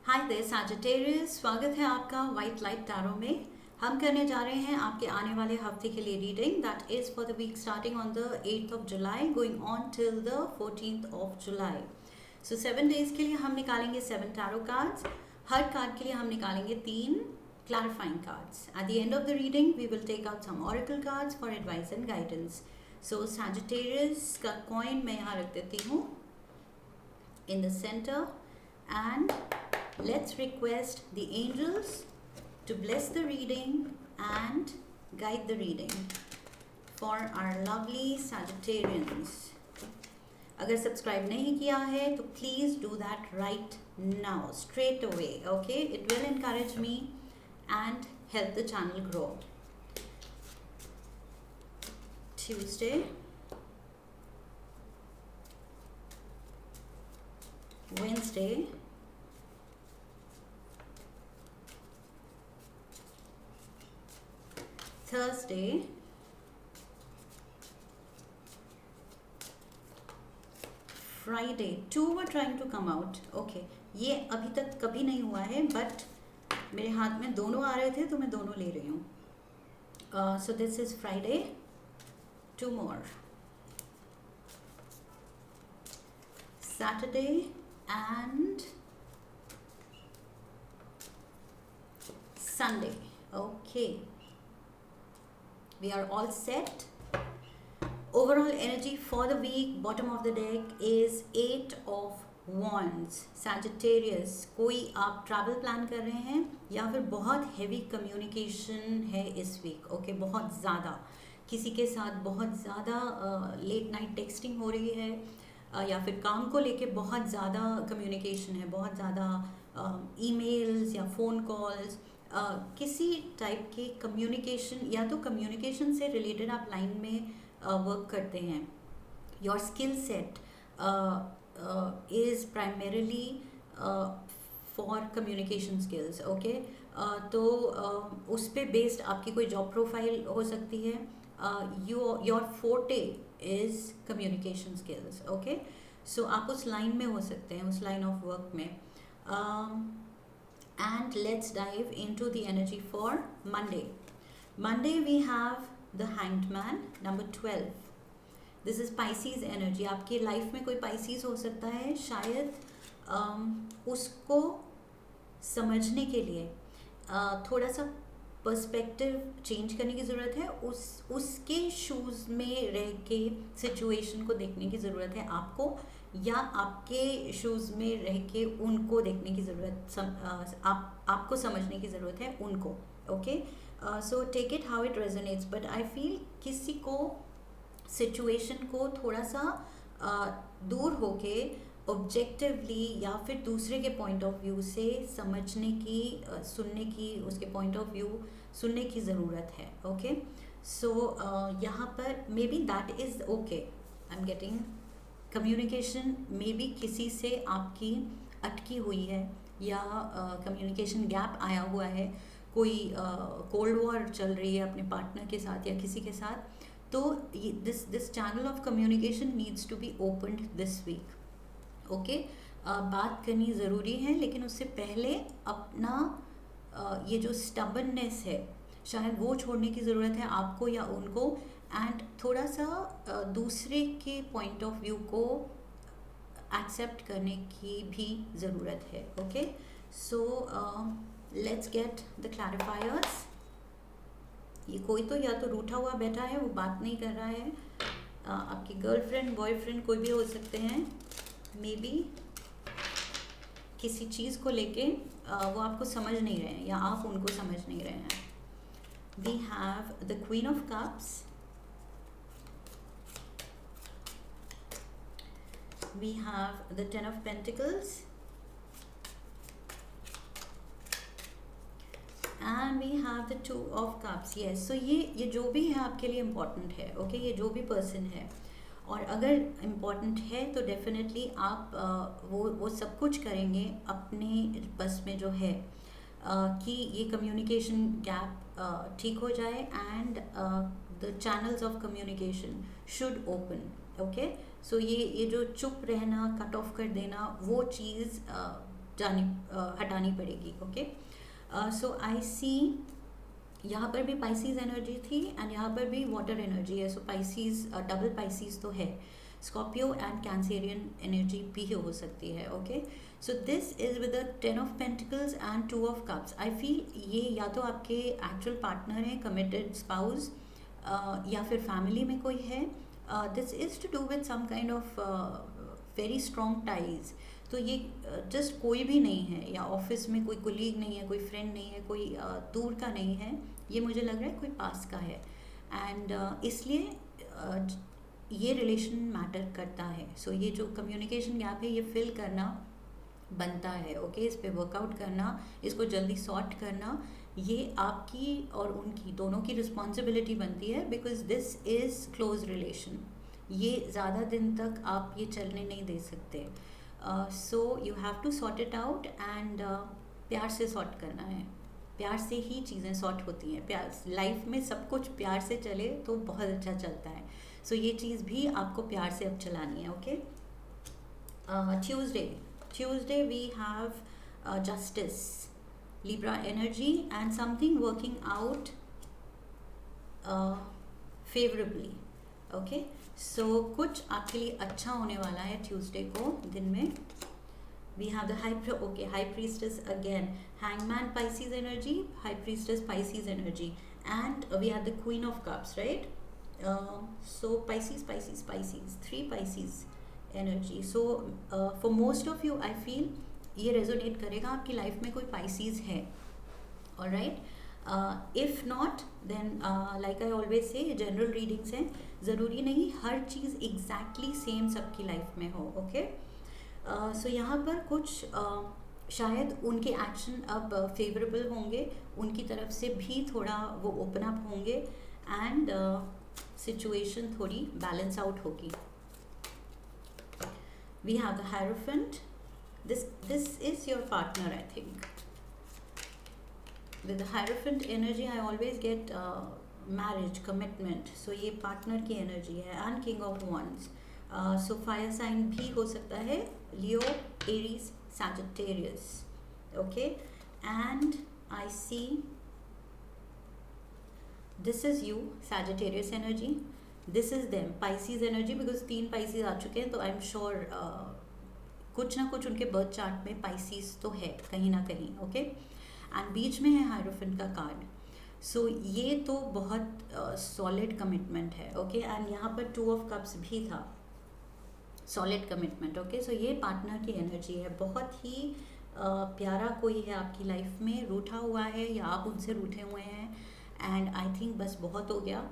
Hi there Sagittarius, स्वागत है आपका वाइट लाइट टैरो में। हम करने जा रहे हैं आपके आने वाले हफ्ते के लिए reading that is for the week starting on the 8th of July going on till the 14th of July. So 7 days के लिए हम निकालेंगे 7 टैरो कार्ड्स। हर कार्ड के लिए हम निकालेंगे 3 clarifying cards. At the end of the reading, we will take out some oracle cards for advice and guidance. So Sagittarius का coin मैं यहाँ रख देती हूँ in the center and let's request the angels to bless the reading and guide the reading for our lovely Sagittarians. अगर subscribe नहीं किया है तो please do that right now straight away, okay? It will encourage me and help the channel grow. Tuesday, Wednesday, Thursday, Friday. Two were trying to come out. Okay, ये अभी तक कभी नहीं हुआ है बट मेरे हाथ में दोनों आ रहे थे तो मैं दोनों ले रही हूँ. So this is Friday. Two more. Saturday and Sunday. Okay, we are all set. Overall energy for the week, bottom of the deck is 8 of Wands. Sagittarius, कोई आप ट्रैवल प्लान कर रहे हैं या फिर बहुत हैवी कम्युनिकेशन है इस वीक. ओके, बहुत ज़्यादा किसी के साथ बहुत ज़्यादा लेट नाइट टेक्सटिंग हो रही है या फिर काम को लेके बहुत ज़्यादा कम्युनिकेशन है, बहुत ज़्यादा ईमेल्स या फ़ोन कॉल्स, किसी टाइप के कम्युनिकेशन या तो कम्युनिकेशन से रिलेटेड आप लाइन में वर्क करते हैं. Your skill set is primarily for communication skills. Okay, तो उस पे बेस्ड आपकी कोई जॉब प्रोफाइल हो सकती है. Your forte is communication skills. Okay, so आप उस लाइन में हो सकते हैं, उस लाइन ऑफ वर्क में. And let's dive into the energy for Monday. Monday we have the Hanged Man, number 12. This is Pisces energy. आपकी लाइफ में कोई Pisces हो सकता है, शायद उसको समझने के लिए थोड़ा सा पर्सपेक्टिव चेंज करने की ज़रूरत है. उसके शूज़ में रह के सिचुएशन को देखने की ज़रूरत है आपको, या आपके शूज़ में रह के उनको देखने की ज़रूरत, आपको समझने की ज़रूरत है उनको. Okay, so take it how it resonates, but I feel किसी को सिचुएशन को थोड़ा सा दूर होके ऑब्जेक्टिवली या फिर दूसरे के पॉइंट ऑफ व्यू से समझने की, सुनने की, उसके पॉइंट ऑफ व्यू सुनने की ज़रूरत है. ओके, सो यहाँ पर may be that is okay. I am getting communication may be किसी से आपकी अटकी हुई है या कम्युनिकेशन गैप आया हुआ है, कोई कोल्ड वॉर चल रही है अपने पार्टनर के साथ या किसी के साथ, तो this channel of communication needs to be opened this week. Okay, बात करनी ज़रूरी है लेकिन उससे पहले अपना ये जो स्टबननेस है शायद वो छोड़ने की ज़रूरत है आपको या उनको, एंड थोड़ा सा दूसरे के पॉइंट ऑफ व्यू को एक्सेप्ट करने की भी ज़रूरत है. Okay, so let's get the clarifiers. ये कोई तो या तो रूठा हुआ बैठा है, वो बात नहीं कर रहा है. आपकी गर्लफ्रेंड, बॉयफ्रेंड कोई भी हो सकते हैं. मे बी किसी चीज़ को लेके वो आपको समझ नहीं रहे हैं या आप उनको समझ नहीं रहे हैं. We have the queen of cups, we have the 10 of pentacles, and we have the 2 of cups. Yes, so ये जो भी है आपके लिए इम्पॉर्टेंट है. ओके, ये जो भी पर्सन है, और अगर इम्पॉर्टेंट है तो डेफिनेटली आप वो सब कुछ करेंगे अपने बस में जो है कि ये कम्युनिकेशन गैप ठीक हो जाए and the channels of communication should open. Okay, so ये जो चुप रहना, कट ऑफ कर देना, वो चीज़ हटानी पड़ेगी. ओके, सो आई सी यहाँ पर भी पाइसीज एनर्जी थी एंड यहाँ पर भी वाटर एनर्जी है. सो पाइसीज डबल पाइसीज तो है. स्कॉर्पियो एंड कैंसेरियन एनर्जी भी हो सकती है. Okay, so this is with the 10 of pentacles and 2 of cups. I feel ये या तो आपके एक्चुअल पार्टनर है, कमिटेड स्पाउस, या फिर फैमिली में कोई है. This is to do with some kind of very strong ties. तो ये जस्ट कोई भी नहीं है, या ऑफिस में कोई कोलीग नहीं है, कोई फ्रेंड नहीं है, कोई दूर का नहीं है. ये मुझे लग रहा है कोई पास का है. एंड इसलिए ये रिलेशन मैटर करता है. सो ये जो कम्युनिकेशन गैप है ये फिल करना बनता है. ओके, इस पे वर्कआउट करना, इसको जल्दी सॉर्ट करना, ये आपकी और उनकी दोनों की रिस्पॉन्सिबिलिटी बनती है. Because this is close relation. ये ज़्यादा दिन तक आप ये चलने नहीं दे सकते. So you have to sort it out and प्यार से सॉर्ट करना है. प्यार से ही चीज़ें सॉर्ट होती हैं. प्यार, लाइफ में सब कुछ प्यार से चले तो बहुत अच्छा चलता है. सो ये चीज़ भी आपको प्यार से अब चलानी है. Okay, Tuesday we have justice, Libra energy and something working out favourably. Okay, so कुछ आपके लिए अच्छा होने वाला है ट्यूसडे को दिन में. We have the high priestess again, hangman Pisces energy, high priestess Pisces energy, and we have the queen of cups, right. So Pisces 3 Pisces energy. So for most of you I feel ये resonate करेगा. आपकी life में कोई Pisces है. Alright, if not then like I always say general readings हैं. ज़रूरी नहीं हर चीज़ एग्जैक्टली सेम सबकी लाइफ में हो. ओके, सो यहाँ पर कुछ शायद उनके एक्शन अब फेवरेबल होंगे, उनकी तरफ से भी थोड़ा वो ओपन अप होंगे एंड सिचुएशन थोड़ी बैलेंस आउट होगी. We have the hierophant. This is your partner I think. With the Hierophant energy, I always get marriage, commitment. So ये partner की energy है. And King of Wands. So fire sign भी हो सकता है. Leo, Aries, Sagittarius. Okay. And I see this is you, Sagittarius energy. This is them, Pisces energy. Because 3 Pisces आ चुके हैं तो I'm sure कुछ ना कुछ उनके बर्थ चार्ट में Pisces तो है कहीं ना कहीं. Okay. एंड बीच में है हायरोफेंट का कार्ड. सो ये तो बहुत सॉलिड कमिटमेंट है. ओके, एंड यहाँ पर 2 ऑफ कप्स भी था, सॉलिड कमिटमेंट. ओके, सो ये पार्टनर की एनर्जी है. बहुत ही प्यारा कोई है आपकी लाइफ में, रूठा हुआ है या आप उनसे रूठे हुए हैं. एंड आई थिंक बस बहुत हो गया,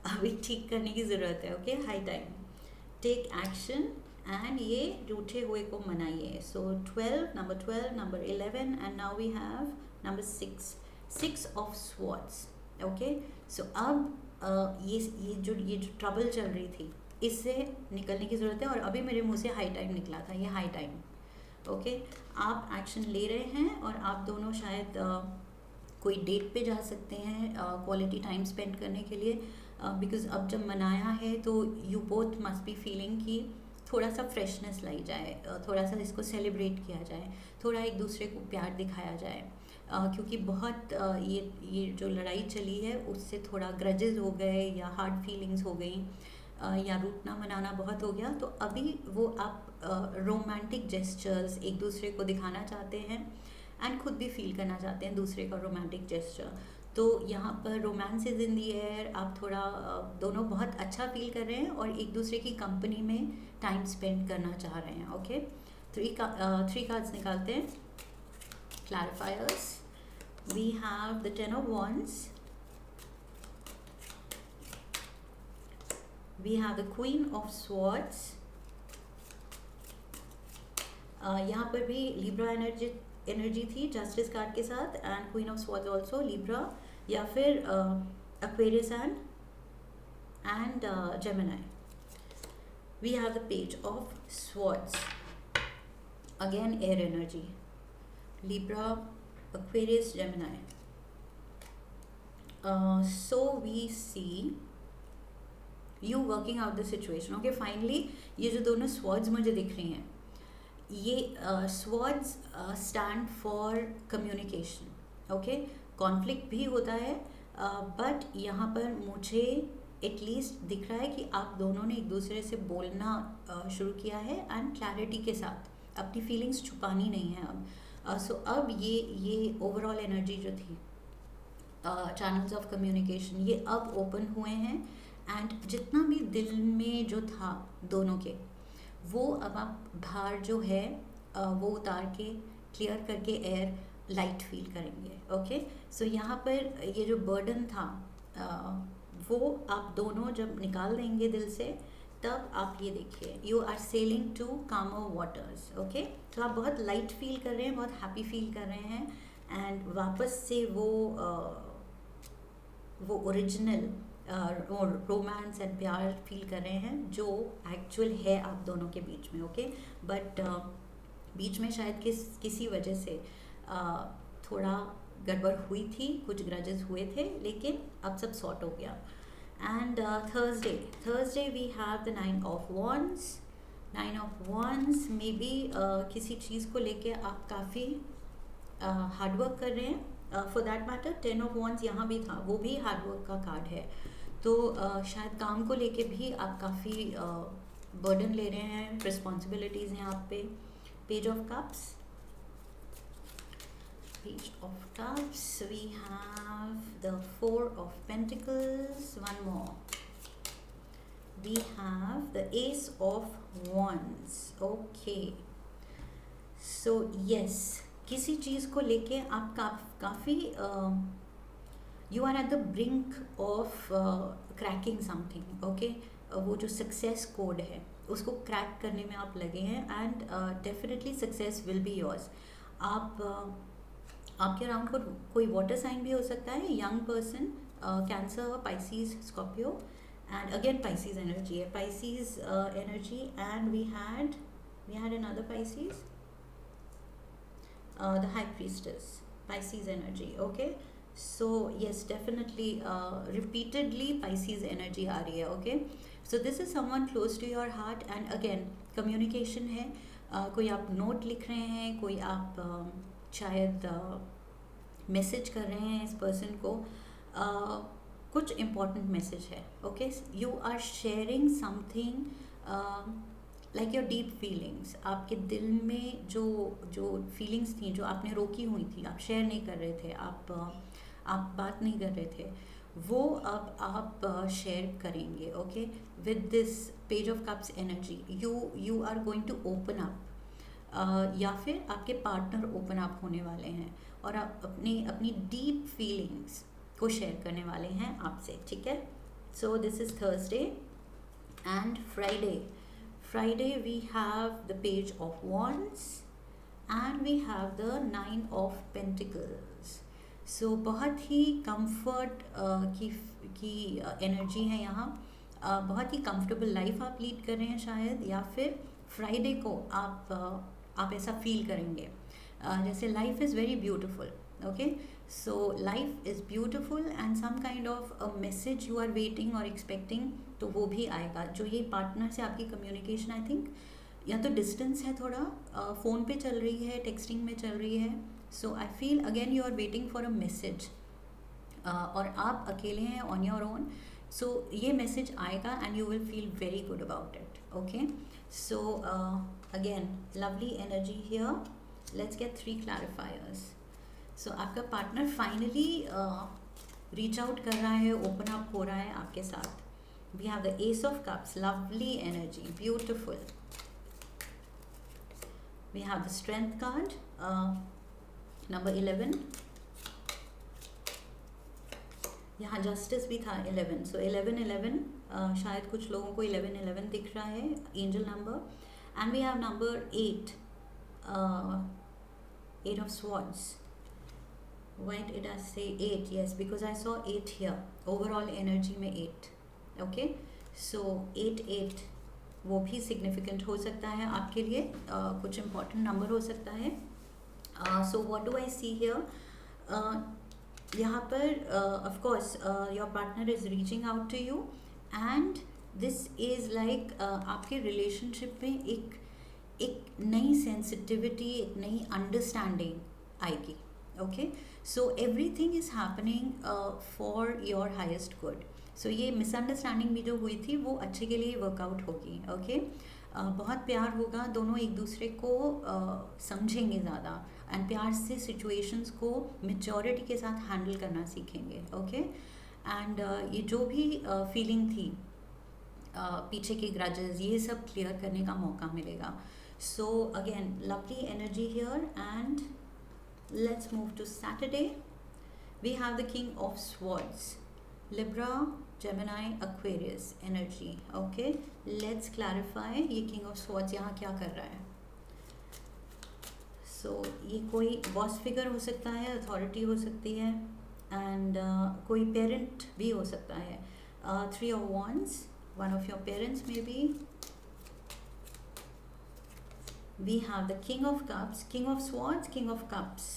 अभी ठीक करने की ज़रूरत है. Okay, high time, take action and ये रूठे हुए को मनाइए. So 12, number 11 and now we have number 6 of swords. Okay, so अब ये जो ट्रबल चल रही थी इससे निकलने की ज़रूरत है. और अभी मेरे मुंह से हाई टाइम निकला था, ये हाई टाइम. ओके, आप एक्शन ले रहे हैं और आप दोनों शायद कोई डेट पे जा सकते हैं क्वालिटी टाइम स्पेंड करने के लिए. बिकॉज अब जब मनाया है तो you both must be feeling कि थोड़ा सा फ्रेशनेस लाई जाए, थोड़ा सा इसको सेलिब्रेट किया जाए, थोड़ा एक दूसरे को प्यार दिखाया जाए. क्योंकि बहुत ये जो लड़ाई चली है उससे थोड़ा ग्रजेस हो गए या हार्ड फीलिंग्स हो गई, या रूठना मनाना बहुत हो गया. तो अभी वो आप रोमांटिक जेस्चर्स एक दूसरे को दिखाना चाहते हैं एंड खुद भी फील करना चाहते हैं दूसरे का रोमांटिक जेस्चर. तो यहाँ पर romance is in the air. आप थोड़ा दोनों बहुत अच्छा फील कर रहे हैं और एक दूसरे की कंपनी में टाइम स्पेंड करना चाह रहे हैं. ओके, 3 कार्ड्स निकालते हैं, क्लैरिफायर्स. We have the 10 of Wands. We have the Queen of Swords. यहाँ पर भी लिब्रा एनर्जी थी जस्टिस कार्ड के साथ, and queen of swords also Libra या फिर Aquarius and Gemini. We have the page of swords, again air energy, Libra, Aquarius, Gemini. So we see you working out the situation. Okay, finally ये जो दोनों swords मुझे दिख रही हैं, ये swords stand for communication, okay. Conflict भी होता है, बट यहाँ पर मुझे एटलीस्ट दिख रहा है कि आप दोनों ने एक दूसरे से बोलना शुरू किया है एंड क्लैरिटी के साथ, अपनी फीलिंग्स छुपानी नहीं है अब। सो अब ये ओवरऑल एनर्जी जो थी, चैनल्स ऑफ कम्युनिकेशन, ये अब ओपन हुए हैं एंड जितना भी दिल में जो था दोनों के, वो अब आप बाहर जो है वो उतार के क्लियर करके एयर लाइट फील करेंगे, ओके। सो यहाँ पर ये जो बर्डन था वो आप दोनों जब निकाल देंगे दिल से, तब आप ये देखिए, यू आर सेलिंग टू कामर वाटर्स, ओके। तो आप बहुत लाइट फील कर रहे हैं, बहुत हैप्पी फील कर रहे हैं एंड वापस से वो ओरिजिनल रोमांस एंड प्यार फील कर रहे हैं जो एक्चुअल है आप दोनों के बीच में, ओके। बट बीच में शायद किसी वजह से थोड़ा गड़बड़ हुई थी, कुछ ग्रजेस हुए थे, लेकिन अब सब सॉर्ट हो गया। And Thursday we have the 9 of wands। 9 of wands maybe किसी चीज़ को लेके आप काफ़ी हार्डवर्क कर रहे हैं। For that matter 10 of wands यहाँ भी था, वो भी हार्डवर्क का कार्ड है। तो शायद काम को लेके भी आप काफ़ी बर्डन ले रहे हैं, रिस्पॉन्सिबिलिटीज़ हैं आप पे। Page of cups, Page of Cups, we have the 4 of Pentacles, one more. We have the Ace of Wands, okay. So yes, किसी चीज़ को लेके आप काफ़ी you are at the brink of cracking something, okay. वो जो success code है उसको क्रैक करने में आप लगे हैं and definitely success will be yours. आपके अराउंड कोई वाटर साइन भी हो सकता है, young person, Cancer, Pisces, Scorpio and again Pisces energy है, Pisces energy and we had another Pisces, the high priestess, Pisces energy, okay. So yes, definitely repeatedly Pisces energy आ रही है, okay. So this is someone close to your heart and again communication है। कोई आप note लिख रहे हैं, कोई आप शायद मैसेज कर रहे हैं इस पर्सन को, कुछ इम्पॉर्टेंट मैसेज है, okay. You are sharing something like your deep feelings. आपके दिल में जो फीलिंग्स थी, जो आपने रोकी हुई थी, आप शेयर नहीं कर रहे थे, आप बात नहीं कर रहे थे, वो अब आप शेयर करेंगे, okay. With this page of cups energy you are going to open up, या फिर आपके पार्टनर ओपन अप होने वाले हैं और आप अपनी डीप फीलिंग्स को शेयर करने वाले हैं आपसे, ठीक है। So this is Thursday and Friday we have the page of wands and we have the 9 of pentacles. So बहुत ही कंफर्ट की एनर्जी है यहाँ। बहुत ही कंफर्टेबल लाइफ आप लीड कर रहे हैं शायद, या फिर फ्राइडे को आप ऐसा फील करेंगे जैसे life is very beautiful, okay. So life is beautiful and some kind of a message you are waiting और एक्सपेक्टिंग, तो वो भी आएगा। जो ये पार्टनर से आपकी कम्युनिकेशन, आई थिंक या तो डिस्टेंस है थोड़ा, फ़ोन पे चल रही है, टेक्सटिंग में चल रही है। So I feel again you are waiting for a message और आप अकेले हैं ऑन योर ओन। सो ये मैसेज आएगा and you will feel very good about it, okay. So again, lovely energy here. Let's get 3 clarifiers. So आपका partner finally reach out कर रहा है, ओपन अप हो रहा है आपके साथ। We have the Ace of Cups, lovely energy, beautiful. We have the Strength card, number 11. यहाँ जस्टिस भी था 11, सो 11 शायद कुछ लोगों को 11 दिख रहा है, angel number. And we have number 8 of swords. Why did I say 8? Yes, because I saw 8 here, overall energy में 8, ओके। सो 8 वो भी सिग्निफिकेंट हो सकता है आपके लिए, कुछ इम्पॉर्टेंट नंबर हो सकता है। So what do I see here, यहाँ पर of course your partner is reaching out to you and this is like आपके रिलेशनशिप में एक नई सेंसिटिविटी, एक नई अंडरस्टैंडिंग आएगी. Okay, so everything is happening for your highest good. So ये मिसअंडरस्टैंडिंग भी जो हुई थी वो अच्छे के लिए वर्कआउट होगी. ओके, बहुत प्यार होगा, दोनों एक दूसरे को समझेंगे ज़्यादा, एंड प्यार से सिचुएशंस को मेच्योरिटी के साथ हैंडल करना सीखेंगे. ओके, एंड ये जो भी फीलिंग थी, पीछे के ग्रजेस, ये सब क्लियर करने का मौका मिलेगा. So again lovely energy here. And let's move to Saturday. We have the king of swords, Libra, Gemini, Aquarius energy. Okay, let's clarify ये किंग ऑफ स्वॉर्ड्स यहाँ क्या कर रहा है. सो ये कोई बॉस फिगर हो सकता है, अथॉरिटी हो सकती है, एंड कोई पेरेंट भी हो सकता है. 3 of wands, one of your parents maybe. We have the king of cups, king of swords, king of cups,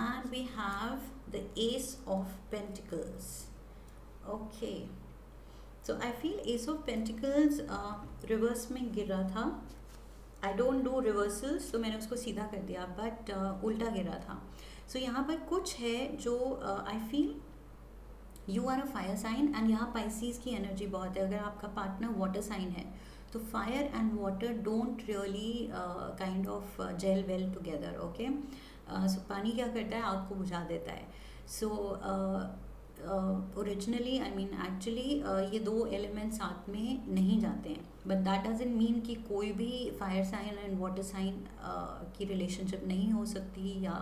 and we have the ace of pentacles. Okay, so I feel ace of pentacles reverse में गिर रहा था. I don't do reversals, तो मैंने उसको सीधा कर दिया, बट उल्टा गिरा था. सो यहाँ पर कुछ है जो I feel you are a fire sign, and यहाँ पाइसीज की एनर्जी बहुत है. अगर आपका पार्टनर वाटर साइन है तो fire and water don't really kind of gel well together. Okay, so पानी क्या करता है, आग को बुझा देता है. So originally I mean actually ये दो एलिमेंट साथ में नहीं जाते हैं, बट दैट डजंट मीन कि कोई भी fire sign and water sign की रिलेशनशिप नहीं हो सकती या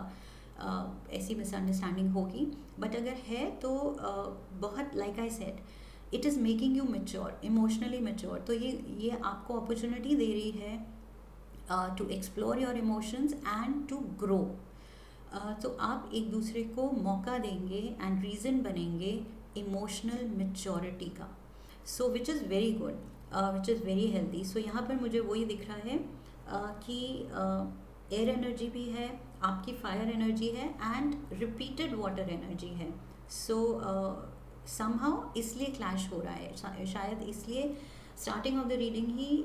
ऐसी मिसअंडरस्टैंडिंग होगी. बट अगर है तो बहुत like I said, it is making you mature, emotionally mature. तो ये आपको अपॉर्चुनिटी दे रही है to explore your emotions and to grow. तो आप एक दूसरे को मौका देंगे एंड रीज़न बनेंगे इमोशनल मैच्योरिटी का. So which is very good, which is very healthy. So यहाँ पर मुझे वही दिख रहा है कि एयर एनर्जी भी है, आपकी फायर एनर्जी है, एंड रिपीटेड वाटर एनर्जी है. सो समहाउ इसलिए क्लैश हो रहा है, शायद इसलिए starting of the reading he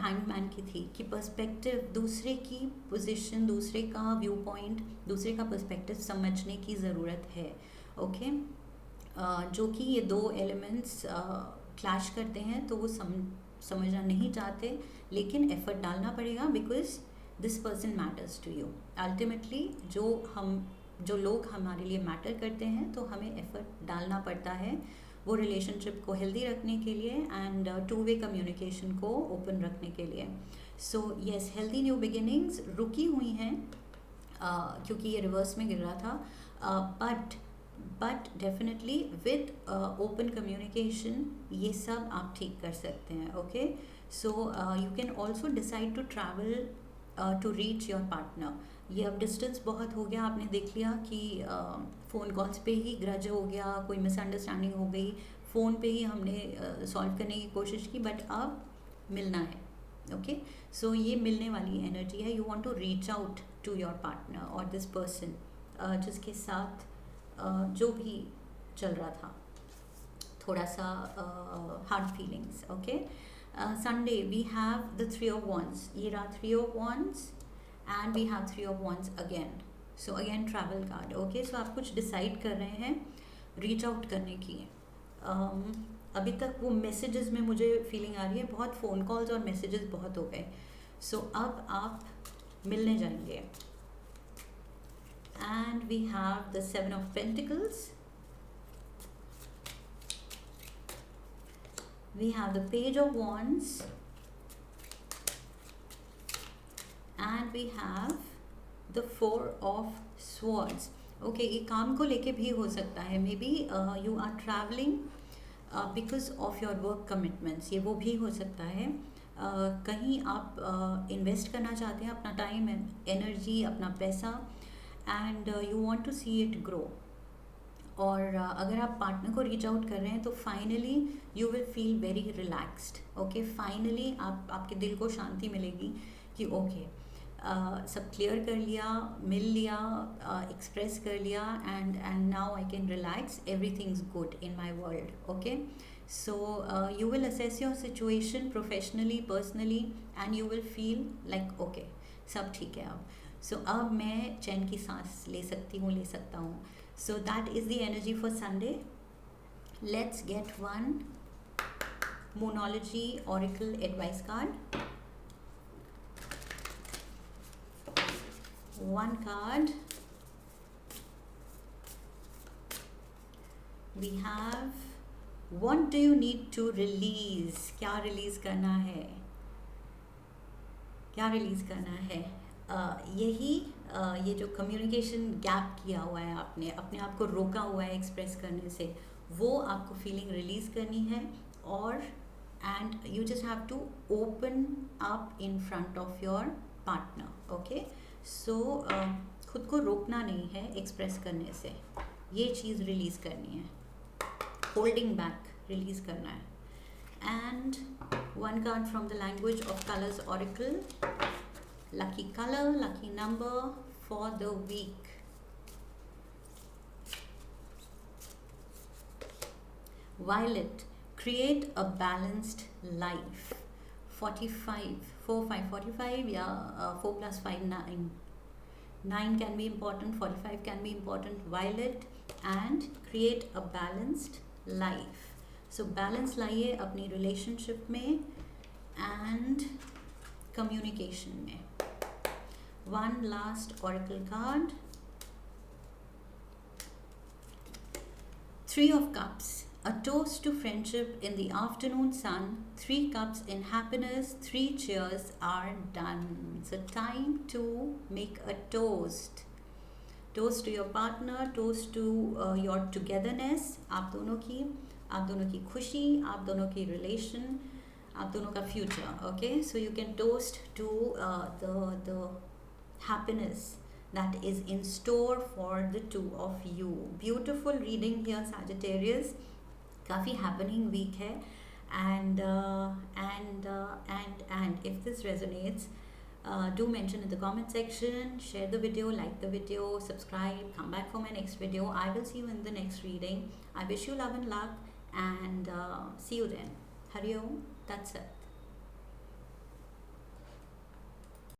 hangman की थी कि पर्सपेक्टिव, दूसरे की पोजीशन, दूसरे का व्यू पॉइंट, दूसरे का पर्सपेक्टिव समझने की ज़रूरत है. ओके, जो कि ये दो एलिमेंट्स क्लैश करते हैं तो वो समझना नहीं चाहते, लेकिन एफर्ट डालना पड़ेगा because this person matters to you. Ultimately जो लोग हमारे लिए मैटर करते हैं तो हमें एफर्ट डालना पड़ता है वो रिलेशनशिप को हेल्दी रखने के लिए एंड टू वे कम्युनिकेशन को ओपन रखने के लिए. So yes, healthy new beginnings रुकी हुई हैं क्योंकि ये रिवर्स में गिर रहा था, but definitely with open communication ये सब आप ठीक कर सकते हैं. Okay, so you can also decide to travel to reach your partner. ये अब डिस्टेंस बहुत हो गया, आपने देख लिया कि फ़ोन कॉल्स पे ही ग्रज हो गया, कोई मिसअंडरस्टैंडिंग हो गई, फ़ोन पे ही हमने सॉल्व करने की कोशिश की, बट अब मिलना है. ओके, सो ये मिलने वाली एनर्जी है. You want to reach out to your partner और दिस पर्सन जिसके साथ जो भी चल रहा था, थोड़ा सा hard feelings. Okay, Sunday we have the 3 of wands. ये रहा 3 of wands and we have 3 of wands again. So again travel card. Okay, so आप कुछ डिसाइड कर रहे हैं रीच आउट करने की. अभी तक वो मैसेजेस में मुझे फीलिंग आ रही है, बहुत फ़ोन कॉल्स और मैसेजेस बहुत हो गए. सो अब आप मिलने जाएंगे. And we have the 7 of pentacles. We have the page of wands, and we have the 4 of swords. Okay, ये काम को लेके भी हो सकता है. Maybe you are travelling because of your work commitments, ये वो भी हो सकता है. कहीं आप इन्वेस्ट करना चाहते हैं अपना टाइम एंड एनर्जी, अपना पैसा, and you want to see it grow. और अगर आप पार्टनर को रीच आउट कर रहे हैं तो finally you will feel very relaxed. Okay, finally आपके दिल को शांति मिलेगी कि ओके, सब क्लियर कर लिया, मिल लिया, एक्सप्रेस कर लिया, and now I can relax, everything is good in my world. Okay, So you will assess your situation professionally, personally, and you will feel like okay, सब ठीक है अब. So अब मैं चैन की सांस ले सकती हूँ, ले सकता हूँ. So that is the energy for Sunday. Let's get one Moonology Oracle advice card. One card. We have, what do you need to release? क्या रिलीज करना है, क्या रिलीज करना है? यही ये जो कम्युनिकेशन गैप किया हुआ है, आपने अपने आप को रोका हुआ है एक्सप्रेस करने से, वो आपको फीलिंग रिलीज करनी है. और and you just have to open up in front of your partner. Okay, so खुद को रोकना नहीं है एक्सप्रेस करने से, ये चीज़ रिलीज़ करनी है. होल्डिंग बैक रिलीज़ करना है. And one card from the language of colors oracle. Lucky color, lucky number for the week. Violet, create a balanced life. 45, 4, 5, 45, yeah, 4 plus 5, 9. 9 can be important, 45 can be important. Violet, and create a balanced life. So balance लाइए अपनी relationship में and communication में. One last oracle card. 3 of Cups. A toast to friendship in the afternoon sun. 3 cups in happiness. 3 cheers are done. So time to make a toast. Toast to your partner. Toast to your togetherness. आप दोनों की खुशी, आप दोनों की relation, आप दोनों का future. Okay, so you can toast to the happiness that is in store for the two of you. Beautiful reading here, Sagittarius. काफ़ी happening week है. And if this resonates, do mention in the comment section, share the video, like the video, subscribe, come back for my next video. I will see you in the next reading. I wish you love and luck, and see you then. Hari Om. That's it.